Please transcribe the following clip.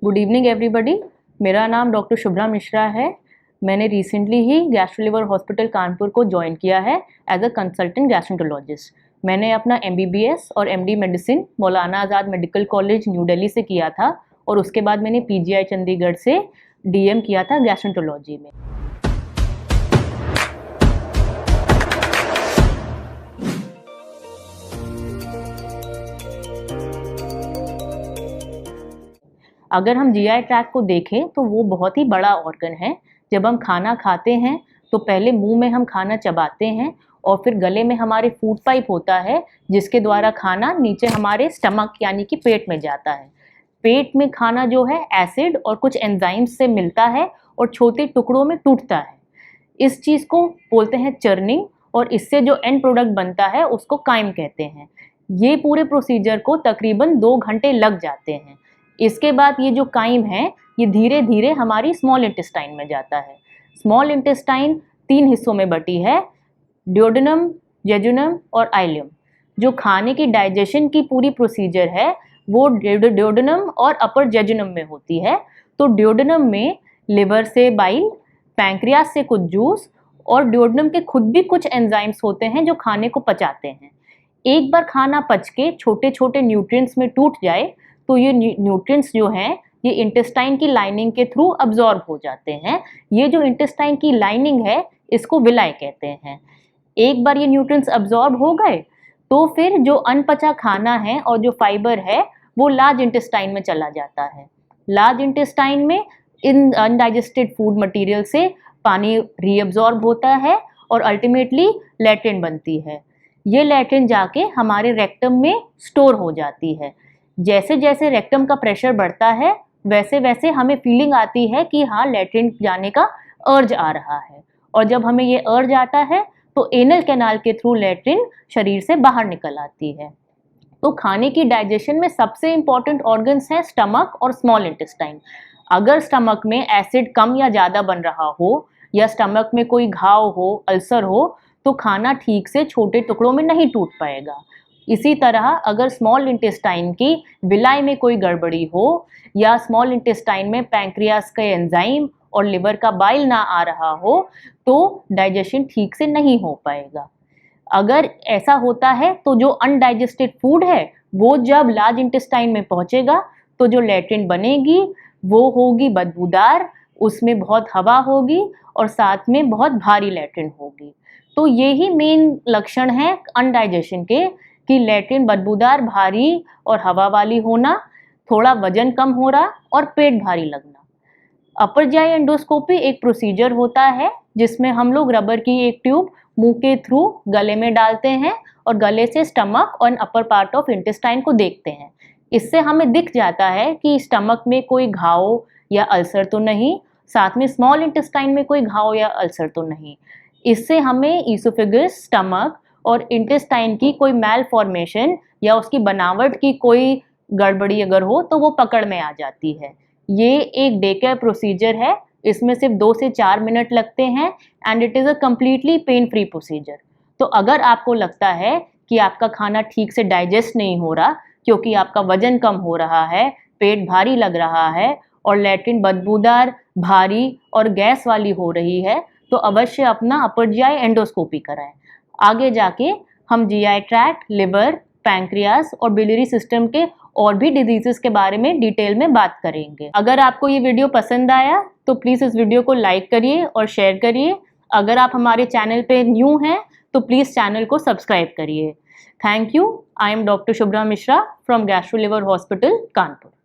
Good evening everybody. मेरा नाम doctor Shubhra Mishra है। मैंने रिसेंटली ही गैस्ट्रो लिवर हॉस्पिटल कानपुर को ज्वाइन किया है एज अ कंसल्टेंट गैस्ट्रोएंटरोलॉजिस्ट। मैंने अपना MBBS और MD मेडिसिन मौलाना आज़ाद मेडिकल कॉलेज न्यू दिल्ली से किया था और उसके बाद मैंने PGI चंडीगढ़ से DM किया था गैस्ट्रोएंटरोलॉजी में। अगर हम GI ट्रैक्ट को देखें तो वो बहुत ही बड़ा ऑर्गन है। जब हम खाना खाते हैं तो पहले मुंह में हम खाना चबाते हैं और फिर गले में हमारे फूड पाइप होता है जिसके द्वारा खाना नीचे हमारे स्टमक यानी कि पेट में जाता है। पेट में खाना जो है एसिड और कुछ एंजाइम्स से मिलता है और छोटे टुकड़ों में टूटता है। इस चीज़ को बोलते हैं चर्निंग और इससे जो एंड प्रोडक्ट बनता है उसको काइम कहते हैं। ये पूरे प्रोसीजर को तकरीबन 2 घंटे लग जाते हैं। इसके बाद ये जो काइम है ये धीरे धीरे हमारी स्मॉल इंटेस्टाइन में जाता है। स्मॉल इंटेस्टाइन 3 हिस्सों में बटी है, ड्यूोडेनम, जेजुनम और आइलियम। जो खाने की डाइजेशन की पूरी प्रोसीजर है वो ड्यूोडेनम और अपर जेजुनम में होती है। तो ड्यूोडेनम में लिवर से बाइल, पैंक्रियास से कुछ जूस और ड्यूोडेनम के खुद भी कुछ एंजाइम्स होते हैं जो खाने को पचाते हैं। एक बार खाना पच के छोटे छोटे न्यूट्रिएंट्स में टूट जाए तो ये न्यूट्रिएंट्स जो हैं ये इंटेस्टाइन की लाइनिंग के थ्रू अब्जॉर्ब हो जाते हैं। ये जो इंटेस्टाइन की लाइनिंग है इसको विलाई कहते हैं। एक बार ये न्यूट्रिएंट्स अब्जॉर्ब हो गए तो फिर जो अनपचा खाना है और जो फाइबर है वो लार्ज इंटेस्टाइन में चला जाता है। लार्ज इंटेस्टाइन में इन अनडाइजेस्टेड फूड मटेरियल से पानी रीअब्जॉर्ब होता है और अल्टीमेटली लैट्रिन बनती है। ये लैट्रिन जाके हमारे रेक्टम में स्टोर हो जाती है। जैसे जैसे रेक्टम का प्रेशर बढ़ता है वैसे वैसे हमें फीलिंग आती है कि हाँ लैट्रिन जाने का अर्ज आ रहा है और जब हमें ये अर्ज आता है तो एनल कैनाल के थ्रू लैट्रिन शरीर से बाहर निकल आती है। तो खाने की डाइजेशन में सबसे इम्पॉर्टेंट ऑर्गन्स हैं स्टमक और स्मॉल इंटेस्टाइन। अगर स्टमक में एसिड कम या ज़्यादा बन रहा हो या स्टमक में कोई घाव हो, अल्सर हो, तो खाना ठीक से छोटे टुकड़ों में नहीं टूट पाएगा। इसी तरह अगर स्मॉल इंटेस्टाइन की विलाई में कोई गड़बड़ी हो या स्मॉल इंटेस्टाइन में पैंक्रियास का एंजाइम और लिवर का बाइल ना आ रहा हो तो डाइजेशन ठीक से नहीं हो पाएगा। अगर ऐसा होता है तो जो अनडाइजेस्टेड फूड है वो जब लार्ज इंटेस्टाइन में पहुंचेगा तो जो लैट्रिन बनेगी वो होगी बदबूदार, उसमें बहुत हवा होगी और साथ में बहुत भारी लैट्रिन होगी। तो ये ही मेन लक्षण है अनडाइजेशन के कि लैट्रिन बदबूदार, भारी और हवा वाली होना, थोड़ा वजन कम हो रहा और पेट भारी लगना। अपर जीआई एंडोस्कोपी एक प्रोसीजर होता है जिसमें हम लोग रबर की एक ट्यूब मुंह के थ्रू गले में डालते हैं और गले से स्टमक और अपर पार्ट ऑफ इंटेस्टाइन को देखते हैं। इससे हमें दिख जाता है कि स्टमक में कोई घाव या अल्सर तो नहीं, साथ में स्मॉल इंटेस्टाइन में कोई घाव या अल्सर तो नहीं। इससे हमें ईसोफेगस, स्टमक और इंटेस्टाइन की कोई मैल फॉर्मेशन या उसकी बनावट की कोई गड़बड़ी अगर हो तो वो पकड़ में आ जाती है। ये एक डे केयर प्रोसीजर है, इसमें सिर्फ 2 से 4 मिनट लगते हैं and it is a completely pain free procedure. तो अगर आपको लगता है कि आपका खाना ठीक से डाइजेस्ट नहीं हो रहा क्योंकि आपका वजन कम हो रहा है, पेट भारी लग रहा है और लैट्रिन बदबूदार, भारी और गैस वाली हो रही है तो अवश्य अपना अपर जीआई एंडोस्कोपी कराएं। आगे जाके हम GI ट्रैक्ट, लिवर, पैंक्रियास और बिलियरी सिस्टम के और भी डिजीजेस के बारे में डिटेल में बात करेंगे। अगर आपको ये वीडियो पसंद आया तो प्लीज़ इस वीडियो को लाइक करिए और शेयर करिए। अगर आप हमारे चैनल पे न्यू हैं तो प्लीज़ चैनल को सब्सक्राइब करिए। Thank you. I am doctor Shubhra Mishra from gastro liver hospital, Kanpur.